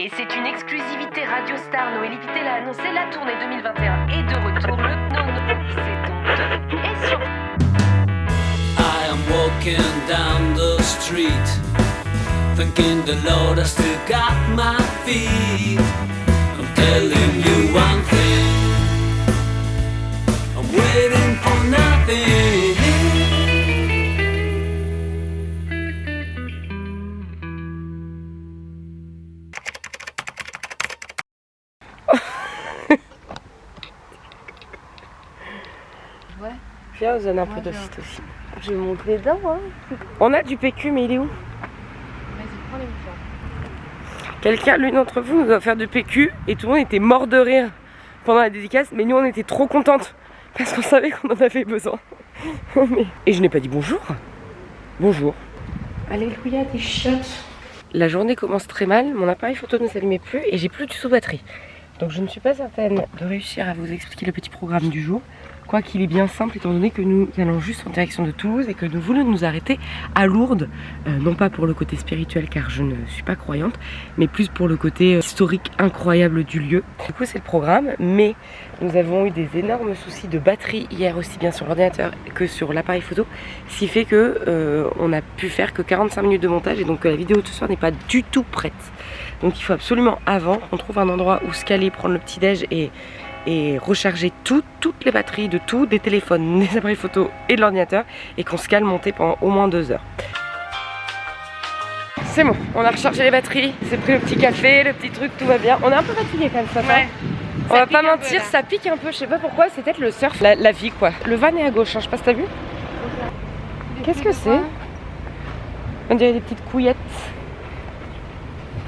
Et c'est une exclusivité Radio Star. Noélie Pitel a annoncé la tournée 2021 et de retour le c'est donc et sur. I am walking down the street, thanking the Lord I still got my feet. I'm telling you one thing, I'm waiting for nothing. Viens, vous donne un peu de site aussi. Je vais monter les dents. Hein. On a du PQ, mais il est où? Vas-y, prends les mouchoirs. Quelqu'un, l'une d'entre vous, nous doit faire du PQ et tout le monde était mort de rire pendant la dédicace, mais nous on était trop contentes parce qu'on savait qu'on en avait besoin. Et je n'ai pas dit bonjour. Bonjour. Alléluia, des chiottes. La journée commence très mal, mon appareil photo ne s'allumait plus et j'ai plus du tout de batterie. Donc je ne suis pas certaine de réussir à vous expliquer le petit programme du jour. Quoi qu'il est bien simple étant donné que nous allons juste en direction de Toulouse et que nous voulons nous arrêter à Lourdes, non pas pour le côté spirituel car je ne suis pas croyante, mais plus pour le côté historique incroyable du lieu. Du coup c'est le programme, mais nous avons eu des énormes soucis de batterie hier aussi bien sur l'ordinateur que sur l'appareil photo, ce qui fait que on a pu faire que 45 minutes de montage et donc la vidéo de ce soir n'est pas du tout prête. Donc il faut absolument avant qu'on trouve un endroit où se caler, prendre le petit déj et recharger toutes les batteries de tout, des téléphones, des appareils photo et de l'ordinateur et qu'on se cale monter pendant au moins 2 heures. C'est bon, on a rechargé les batteries, c'est pris le petit café, le petit truc, tout va bien. On est un peu fatigué quand même ce matin. Ouais. On va pas mentir, ça pique un peu, je sais pas pourquoi, c'est peut-être le surf, la vie quoi. Le van est à gauche, hein, je sais pas si t'as vu. Qu'est-ce que c'est? On dirait des petites couillettes.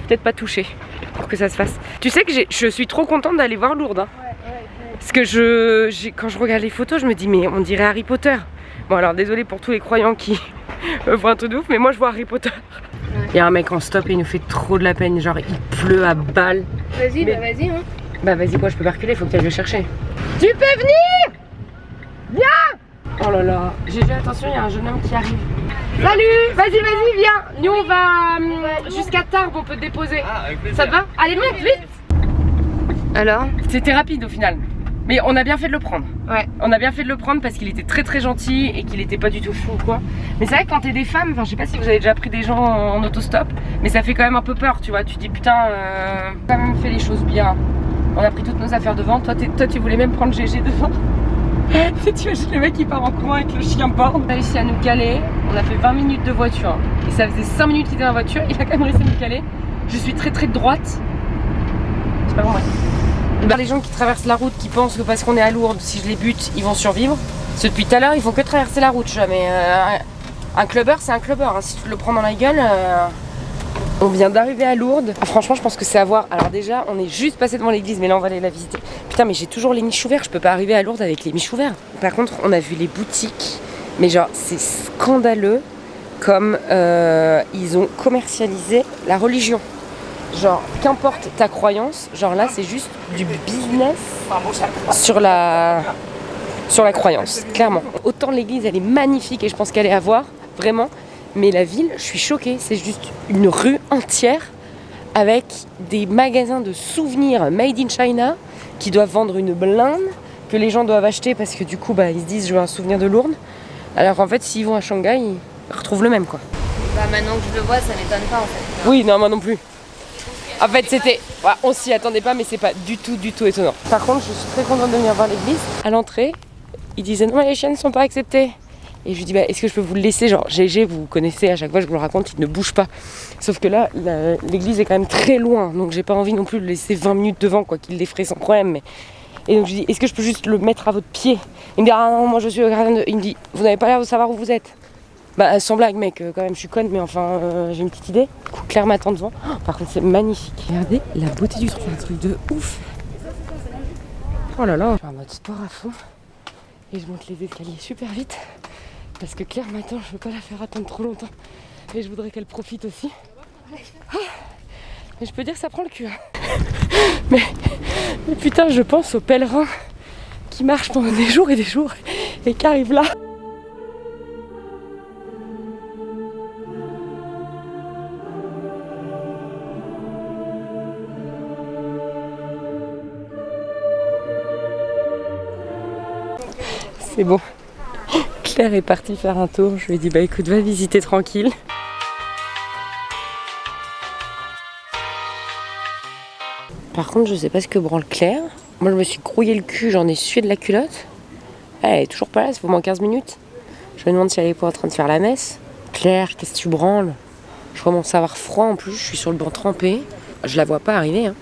Peut-être pas touchées pour que ça se fasse. Tu sais que je suis trop contente d'aller voir Lourdes. Hein. Parce que quand je regarde les photos, je me dis mais on dirait Harry Potter. Bon alors désolé pour tous les croyants qui voient un truc de ouf, mais moi je vois Harry Potter. Il y a un mec en stop et il nous fait trop de la peine, genre il pleut à balles. Vas-y, mais... bah vas-y hein. Bah vas-y quoi, je peux pas reculer, faut que tu ailles le chercher. Tu peux venir? Viens! Oh là là, GG attention, il y a un jeune homme qui arrive. Salut, vas-y, viens. Nous on va jusqu'à Tarbes, on peut te déposer. Ah, ça te va? Allez monte vite. Alors? C'était rapide au final. Mais on a bien fait de le prendre. Ouais. On a bien fait de le prendre parce qu'il était très gentil et qu'il était pas du tout fou ou quoi. Mais c'est vrai que quand t'es des femmes, enfin je sais pas si vous avez déjà pris des gens en autostop, mais ça fait quand même un peu peur, tu vois. Tu te dis putain, quand même fait les choses bien. On a pris toutes nos affaires devant. Toi tu voulais même prendre GG devant. Tu imagines le mec qui part en courant avec le chien borne. On a réussi à nous caler. On a fait 20 minutes de voiture. Et ça faisait 5 minutes qu'il était dans la voiture. Il a quand même réussi à nous caler. Je suis très de droite. C'est pas bon, ouais. Les gens qui traversent la route qui pensent que parce qu'on est à Lourdes, si je les bute, ils vont survivre. Parce que depuis tout à l'heure, ils font que traverser la route. Mais un clubbeur, c'est un clubbeur. Hein. Si tu te le prends dans la gueule. On vient d'arriver à Lourdes. Ah, franchement, je pense que c'est à voir. Alors déjà, on est juste passé devant l'église, mais là, on va aller la visiter. Putain, mais j'ai toujours les miches ouverts. Je peux pas arriver à Lourdes avec les miches ouverts. Par contre, on a vu les boutiques. Mais genre, c'est scandaleux comme ils ont commercialisé la religion. Genre, qu'importe ta croyance, genre là, c'est juste du business sur la croyance, clairement. Autant l'église, elle est magnifique et je pense qu'elle est à voir, vraiment. Mais la ville, je suis choquée, c'est juste une rue entière avec des magasins de souvenirs made in China qui doivent vendre une blinde, que les gens doivent acheter parce que du coup, bah, ils se disent je veux un souvenir de Lourdes. Alors qu'en fait, s'ils vont à Shanghai, ils retrouvent le même quoi. Bah maintenant que je le vois, ça m'étonne pas en fait. Oui, non, moi non plus. En fait, c'était... Ouais, on s'y attendait pas, mais c'est pas du tout étonnant. Par contre, je suis très contente de venir voir l'église. À l'entrée, ils disaient non, les chiens ne sont pas acceptés. Et je lui dis, bah, est-ce que je peux vous le laisser? Genre, GG, vous connaissez, à chaque fois je vous le raconte, il ne bouge pas. Sauf que là, l'église est quand même très loin. Donc, j'ai pas envie non plus de le laisser 20 minutes devant, quoi qu'il les ferait sans problème. Mais... Et donc, je lui dis, est-ce que je peux juste le mettre à votre pied? Il me dit, ah non, moi je suis le gardien de... Il me dit, vous n'avez pas l'air de savoir où vous êtes. Bah sans blague mec, quand même je suis conne mais enfin j'ai une petite idée. Du coup Claire m'attend devant. Oh, par contre c'est magnifique. Regardez la beauté du truc, c'est un truc de ouf. Oh là là, je suis en mode sport à fond. Et je monte les escaliers super vite. Parce que Claire m'attend, je veux pas la faire attendre trop longtemps. Et je voudrais qu'elle profite aussi. Ah, mais je peux dire que ça prend le cul. mais putain je pense aux pèlerins qui marchent pendant des jours et qui arrivent là. C'est bon. Claire est partie faire un tour. Je lui ai dit bah écoute, va visiter tranquille. Par contre, je sais pas ce que branle Claire. Moi, je me suis grouillé le cul, j'en ai sué de la culotte. Elle est toujours pas là, ça fait au moins 15 minutes. Je me demande si elle est pas en train de faire la messe. Claire, qu'est-ce que tu branles? Je commence à avoir froid en plus, je suis sur le banc trempé. Je la vois pas arriver. Hein.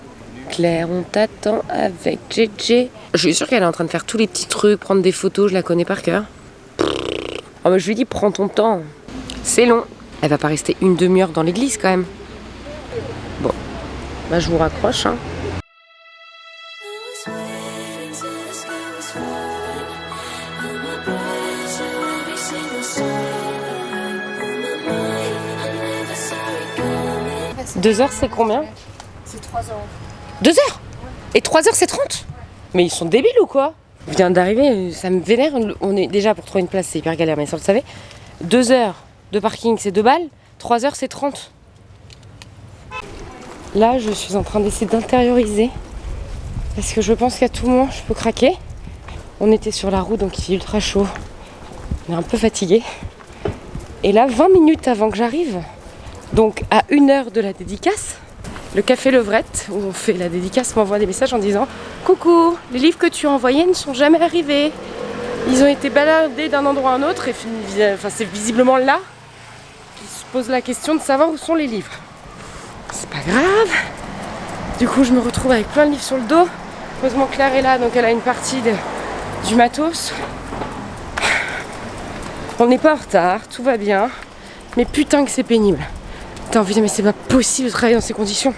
Claire, on t'attend avec JJ. Je suis sûre qu'elle est en train de faire tous les petits trucs, prendre des photos, je la connais par cœur. Oh, mais je lui dis, prends ton temps. C'est long. Elle va pas rester une demi-heure dans l'église quand même. Bon, bah je vous raccroche. Hein. Deux heures, c'est combien? C'est 3 euros. 2 heures? Et 3 heures, c'est 30? Mais ils sont débiles ou quoi? Je viens d'arriver, ça me vénère. On est déjà pour trouver une place, c'est hyper galère, mais ça vous le savez. 2 heures de parking, c'est 2 balles. 3 heures, c'est 30. Là, je suis en train d'essayer d'intérioriser. Parce que je pense qu'à tout moment, je peux craquer. On était sur la route, donc il fait ultra chaud. On est un peu fatigué. Et là, 20 minutes avant que j'arrive, donc à 1 heure de la dédicace, le café Levrette, où on fait la dédicace, m'envoie des messages en disant « Coucou, les livres que tu as envoyés ne sont jamais arrivés. Ils ont été baladés d'un endroit à un autre et c'est visiblement là qu'ils se posent la question de savoir où sont les livres. » C'est pas grave. Du coup, je me retrouve avec plein de livres sur le dos. Heureusement, Claire est là, donc elle a une partie du matos. On n'est pas en retard, tout va bien. Mais putain que c'est pénible. T'as envie de dire mais c'est pas possible de travailler dans ces conditions.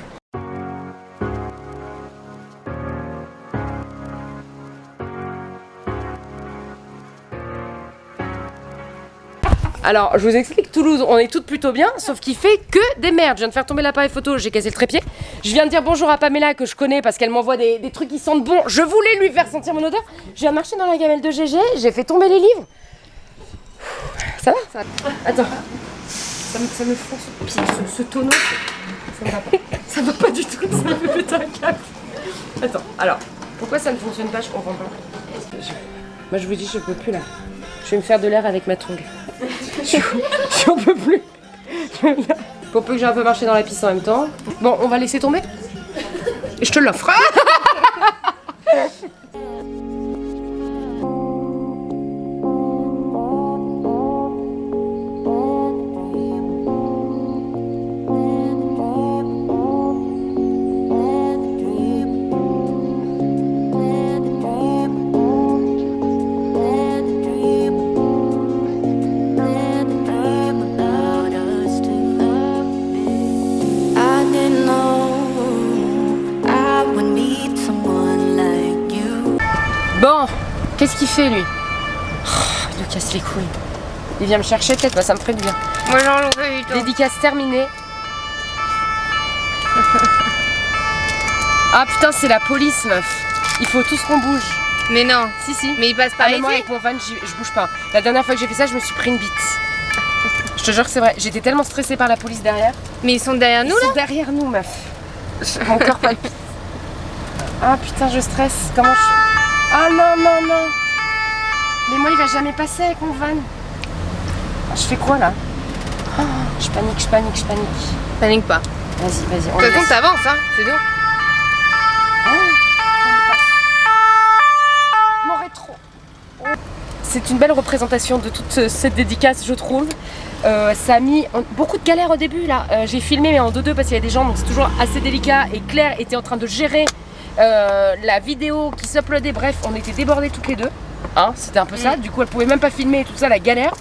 Alors, je vous explique, Toulouse, on est toutes plutôt bien, sauf qu'il fait que des merdes. Je viens de faire tomber l'appareil photo, j'ai cassé le trépied. Je viens de dire bonjour à Pamela que je connais parce qu'elle m'envoie des trucs qui sentent bon. Je voulais lui faire sentir mon odeur. Je viens de marcher dans la gamelle de GG, j'ai fait tomber les livres. Ça va? Attends. Ça me fond ce tonneau. Ça me va pas. Ça va pas du tout, ça me fait péter un câble. Attends, alors, pourquoi ça ne fonctionne pas? Je comprends pas. Moi je vous dis, je peux plus là. Je vais me faire de l'air avec ma tongue. J'en peux plus. Pour peu que j'ai un peu marché dans la piste en même temps. Bon, on va laisser tomber. Et je te l'offre. Bon, qu'est-ce qu'il fait lui? Il me casse les couilles. Il vient me chercher peut-être, bah, ça me ferait du bien. Moi j'en ai eu tout. Dédicace terminée. Ah putain, c'est la police meuf. Il faut tous qu'on bouge. Mais non. Si. Mais il passe par ici. Moi avec mon van, je bouge pas. La dernière fois que j'ai fait ça, je me suis pris une bite. Je te jure que c'est vrai. J'étais tellement stressée par la police derrière. Mais ils sont derrière nous là? Ils sont derrière nous meuf. Mon cœur palpite. Ah putain, je stresse. Comment je... Ah non. Mais moi il va jamais passer avec mon van. Je fais quoi là? Oh, je panique. Panique pas. Vas-y. De toute façon t'avances hein, c'est tout. Mon rétro. C'est une belle représentation de toute cette dédicace je trouve. Ça a mis beaucoup de galères au début là. J'ai filmé mais en 2-2 parce qu'il y a des gens donc c'est toujours assez délicat et Claire était en train de gérer la vidéo qui s'uploadait, bref on était débordés toutes les deux, hein, c'était un peu ça, du coup elle pouvait même pas filmer et tout ça, la galère.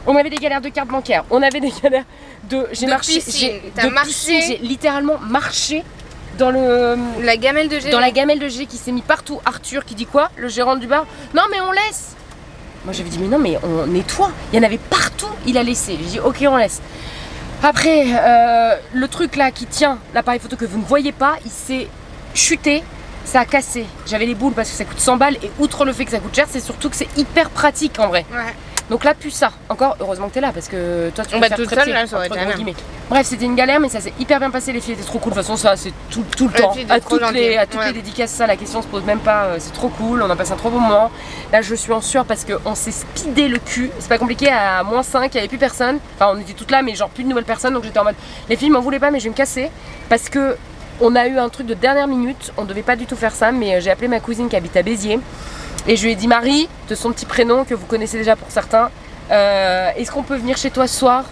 On avait des galères de carte bancaire, on avait des galères de... J'ai marché, j'ai littéralement marché dans la gamelle de G. Dans la gamelle de G qui s'est mis partout. Arthur qui dit quoi? Le gérant du bar, non mais on laisse. Moi j'avais dit mais non mais on nettoie, il y en avait partout, il a laissé. J'ai dit ok on laisse. Après le truc là qui tient l'appareil photo que vous ne voyez pas, il s'est chuté. Ça a cassé. J'avais les boules parce que ça coûte 100 balles et outre le fait que ça coûte cher, c'est surtout que c'est hyper pratique en vrai. Ouais. Donc là, plus ça. Encore, heureusement que t'es là parce que toi, tu peux Bah, faire toute trépied, seule, là, ça aurait entre été la gros merde. guillemets. Bref, c'était une galère, mais ça s'est hyper bien passé. Les filles étaient trop cool. De toute façon, ça, c'est tout le temps. filles étaient À trop toutes les gentilles. dédicaces, ça, la question se pose même pas. C'est trop cool. On a passé un trop bon moment. Là, je suis en sueur parce qu'on s'est speedé le cul. C'est pas compliqué. À -5, il n'y avait plus personne. Enfin, on était toutes là, mais genre plus de nouvelles personnes. Donc j'étais en mode, les filles m'en voulaient pas, mais je vais me casser parce que on a eu un truc de dernière minute. On devait pas du tout faire ça, mais j'ai appelé ma cousine qui habite à Béziers. Et je lui ai dit, Marie, de son petit prénom que vous connaissez déjà pour certains, est-ce qu'on peut venir chez toi ce soir?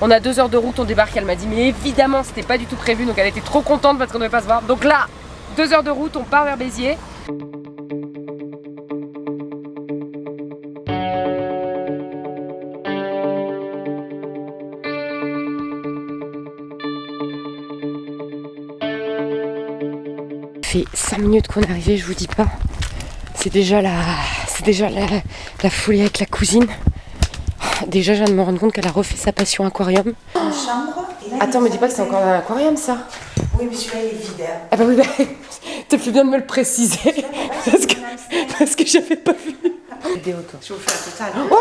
On a 2 heures de route, on débarque. Elle m'a dit, mais évidemment, c'était pas du tout prévu. Donc elle était trop contente parce qu'on devait pas se voir. Donc là, 2 heures de route, on part vers Béziers. Ça fait 5 minutes qu'on est arrivé, je vous dis pas. C'est déjà la folie avec la cousine. Déjà, je viens de me rendre compte qu'elle a refait sa passion aquarium. Une chambre. Et là, Attends, me dis pas que c'est encore un aquarium, ça. Oui, mais celui-là, il est vide. Ah bah oui, bah, t'as fait bien de me le préciser. parce que j'avais pas vu. Vidéo, toi. Je vous fais la totale. Oh là!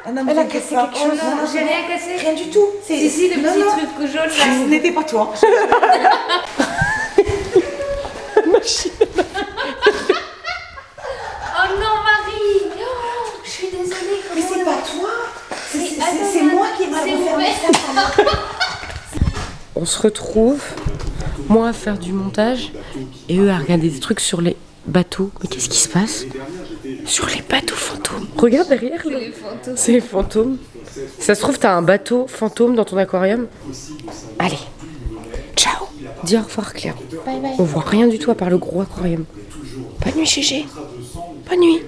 Ah non, mais Elle a t'inquiète cassé pas. quelque chose. Oh non, non, J'ai rien cassé. Rien du tout. Si, si, le Non, petit non. truc jaune là. Ce n'était pas toi. Machine. Oh non, Marie. Oh, je suis désolée. Mais comment c'est on pas l'a- toi. attends, C'est moi qui ai mal c'est refermé ouvert. ça. On se retrouve, moi à faire du montage et eux à regarder des trucs sur les bateaux. Mais qu'est-ce qui se passe? Sur les bateaux fantômes. Regarde derrière là. Les fantômes. C'est les fantômes. Si ça se trouve, t'as un bateau fantôme dans ton aquarium. Allez, ciao. Dis au revoir, Claire. Bye bye. On voit rien du tout à part le gros aquarium. Bonne nuit, Gégé. Bonne nuit.